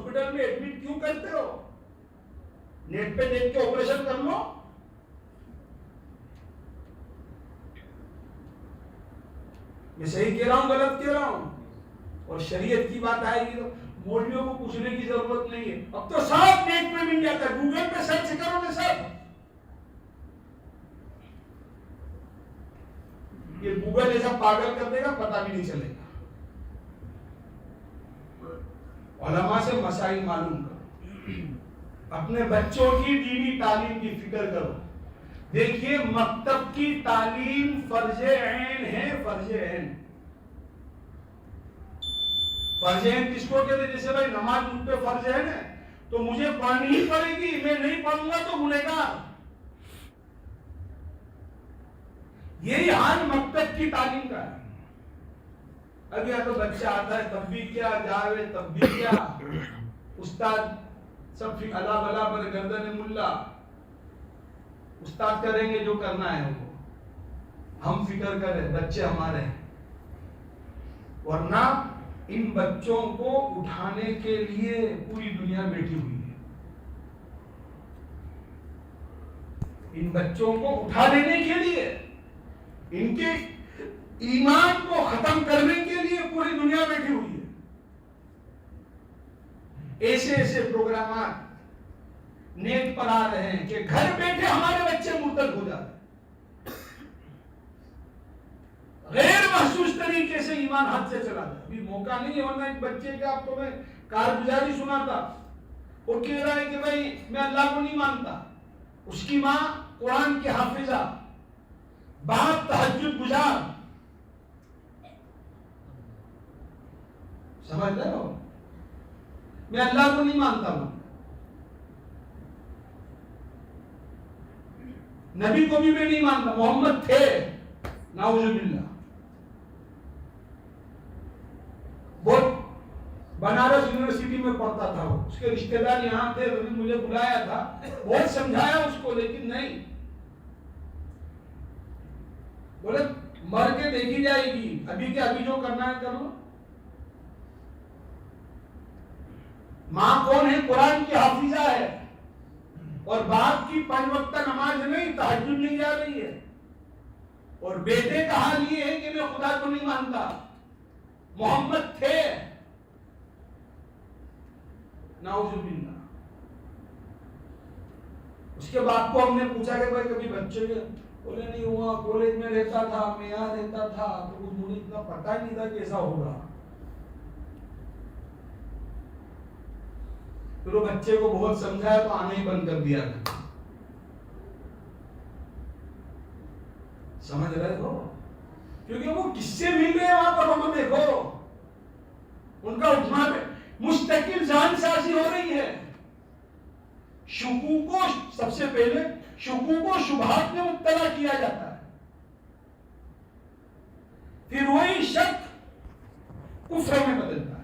Hospital में admit क्यों करते हो? नेट पे देख के ऑपरेशन कर लो। मैं सही कह रहा हूं, गलत कह रहा हूं? और शरीयत की बात आएगी तो मौलवियों को पूछने की जरूरत नहीं है। अब तो सब नेट पे मिल जाता है, गूगल पे सर्च करोगे सब। ये गूगल ऐसा पागल कर देगा, पता भी नहीं चलेगा। उलमा से मसाइल मालूम करो, अपने बच्चों की दीनी तालीम की फिक्र करो। देखिए, मकतब की तालीम फर्ज ऐन है, फर्ज ऐन। फर्ज ऐन किसको कहते हैं? जैसे भाई नमाज मुझ पे फर्ज है ना, तो मुझे पढ़नी ही पड़ेगी, मैं नहीं पढ़ूंगा तो गुनहगार। यही हाल मकतब की तालीम का है। अब या तो बच्चा आता है तब भी क्या, जावे तब भी क्या, उस्ताद सब अला बला पर गर्दन मुल्ला, उस्ताद करेंगे जो करना है वो, हम फिक्र करें, बच्चे हमारे हैं। वरना इन बच्चों को उठाने के लिए पूरी दुनिया बैठी हुई है। इन बच्चों को उठा लेने के लिए, इनके ईमान को खत्म करने के लिए पूरी दुनिया बैठी हुई है। ऐसे ऐसे प्रोग्राम नेट पर आ रहे हैं कि घर बैठे हमारे बच्चे मुर्तद हो जाते हैं, गैर महसूस तरीके से ईमान हाथ से चला जाए। अभी मौका नहीं है, वरना एक बच्चे का आपको मैं कारगुजारी सुनाता। वो कह रहा है कि भाई मैं अल्लाह को नहीं मानता, उसकी माँ कुरान की हाफिजा, बाप तहज्जुद गुजार। समझ रहे हो? मैं अल्लाह को नहीं मानता हूं, नबी को भी मैं नहीं मानता, मोहम्मद थे, नाउजुबिल्लाह। बहुत बनारस यूनिवर्सिटी में पढ़ता था वो, उसके रिश्तेदार यहाँ थे, तो मुझे बुलाया था, बहुत समझाया उसको, लेकिन नहीं। बोले मर के देखी जाएगी, अभी के अभी जो करना है कर लो। माँ कौन है? कुरान की हाफिजा है, और बाप की 5 वक्त नमाज नहीं, तहज्जुद नहीं जा रही है। और बेटे का हाल ये है कि मैं खुदा को नहीं मानता, मोहम्मद थे, नाउजुबिल्लाह। उसके बाप को हमने पूछा कि भाई कभी बच्चे के, बोले नहीं हुआ, कॉलेज में रहता था, मैं यहाँ रहता था, तो मुझे इतना पता ही नहीं था कैसा होगा। फिर वो बच्चे को बहुत समझाया तो आना ही बंद कर दिया था। समझ रहे हो? क्योंकि वो किससे मिल रहे हैं वहां पर, वो देखो उनका उठना पे मुस्तकिल जानसाजी हो रही है। शुकू को सबसे पहले शुकू को शुबहात में मुब्तला किया जाता है, फिर वही शक कुफ्र में बदलता है।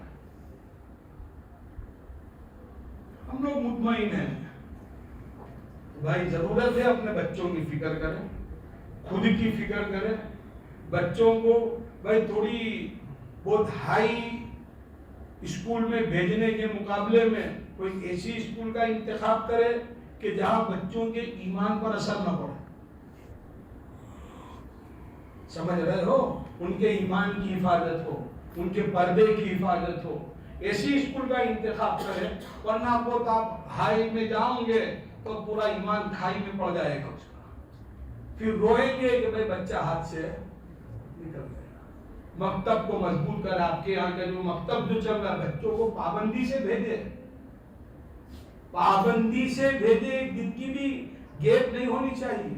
हम लोग मुतमईन हैं भाई, जरूरत है अपने बच्चों की फिक्र करें, खुद की फिक्र करें। बच्चों को भाई थोड़ी बहुत हाई स्कूल में भेजने के मुकाबले में कोई ऐसी स्कूल का इंतखाब करे कि जहां बच्चों के ईमान पर असर न पड़े। समझ रहे हो? उनके ईमान की हिफाजत हो, उनके पर्दे की हिफाजत हो, ऐसी स्कूल का इंतखाब करें। वरना आप हाई में जाओगे तो पूरा ईमान खाई में पड़ जाएगा उसका, फिर रोएंगे कि भाई बच्चा हाथ से निकल गया। मकतब को मजबूत कर, आपके यहाँ का जो मकतब जो चल रहा है, बच्चों को पाबंदी से भेजे, पाबंदी से भेजे, एक दिन की भी गैप नहीं होनी चाहिए।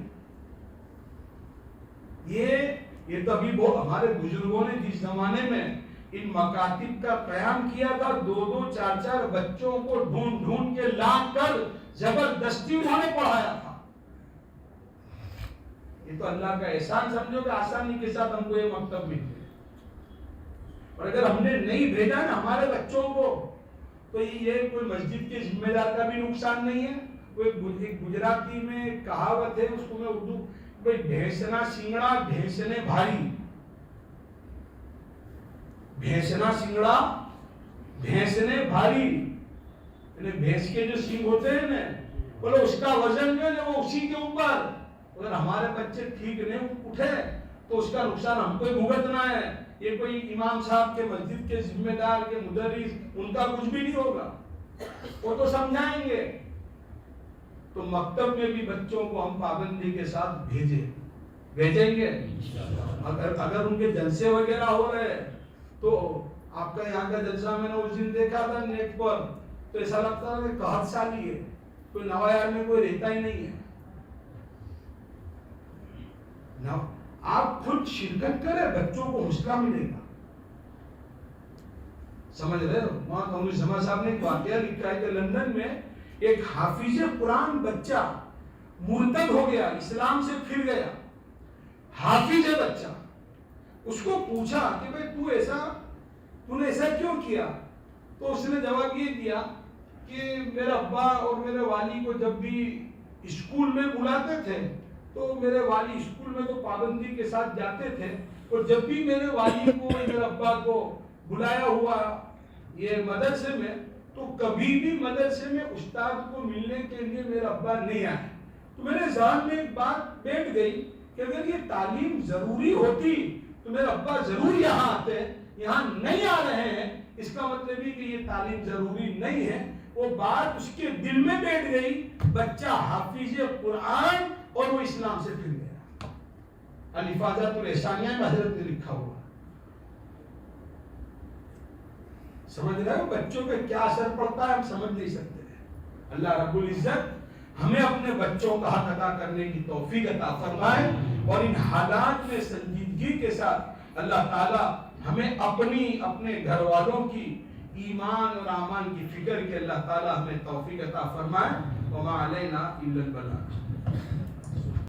ये तो अभी बहुत हमारे बुजुर्गों ने जिस जमाने में इन मकातिब का कयाम किया था, 2-2, 4-4 बच्चों को ढूंढ ढूंढ के ला कर जबरदस्ती उन्होंने पढ़ाया था। ये तो अल्लाह का एहसान समझो कि आसानी के साथ हमको ये मकतब मिल गया। और अगर हमने नहीं भेजा ना हमारे बच्चों को, तो ये कोई मस्जिद के जिम्मेदार का भी नुकसान नहीं है। कोई गुजराती में कहावत है, उसको मैं उर्दू, कोई भैंसना सिंगड़ा भैंसने भारी, भैंसना सिंगड़ा भैंसने भारी। भैंस के जो सींग होते हैं ना, बोले उसका वजन जो है वो उसी के ऊपर, अगर हमारे बच्चे ठीक नहीं उठे तो उसका नुकसान हमको ही भुगतना है। ये कोई इमाम साहब के, मस्जिद के जिम्मेदार के, मुदर्रिस, उनका कुछ भी नहीं होगा, वो तो समझाएंगे। तो मकतब में भी बच्चों को हम पाबंदी के साथ भेजेंगे। अगर उनके जलसे वगैरह हो रहे तो आपका यहाँ का जलसा मैंने उस दिन देखा था नेट पर, तो ऐसा लगता है कि 61 साल ही है, कोई नवायार में कोई रहता ही नहीं है ना। आप खुद शिरकत करें, बच्चों को हौसला मिलेगा, समझ रहे हो। वहां कमरुल जमा साहब ने एक वाकया लिखा है कि लंदन में एक हाफिज कुरान बच्चा मुर्तद हो गया, इस्लाम से फिर गया, हाफिज है बच्चा। उसको पूछा कि भाई तूने ऐसा क्यों किया, तो उसने जवाब ये दिया कि मेरे अब्बा और मेरे वाली को जब भी स्कूल में बुलाते थे तो मेरे वाली स्कूल में तो पाबंदी के साथ जाते थे, और जब भी मेरे वाली को, मेरे अब्बा को बुलाया हुआ ये मदरसे में, तो कभी भी मदरसे में उस्ताद को मिलने के लिए मेरा अब्बा नहीं आए। तो मेरे ज़हन में एक बात बैठ गई कि अगर ये तालीम जरूरी होती तो मेरे अब्बा जरूर यहाँ आते, यहाँ नहीं आ रहे हैं, इसका मतलब ही कि ये तालीम जरूरी नहीं है। वो बात उसके दिल में बैठ गई, बच्चा हाफिज कुरान और वो इस्लाम से फिर गया। अल-इफाज़ातुल एहसानिया में हजरत ने लिखा हुआ, समझ रहे हो बच्चों पे क्या असर पड़ता है, हम समझ नहीं सकते। अल्लाह रब्बुल इज्जत हमें अपने बच्चों का हक अदा करने की तौफीक अता फरमाए, और इन हालात में संजीदगी के साथ अल्लाह ताला हमें अपने घर वालों की ईमान और आमान की फिक्र के अल्लाह ताला हमें तौफीक अता फरमाए। वमा अलैना इल्लल बलाग।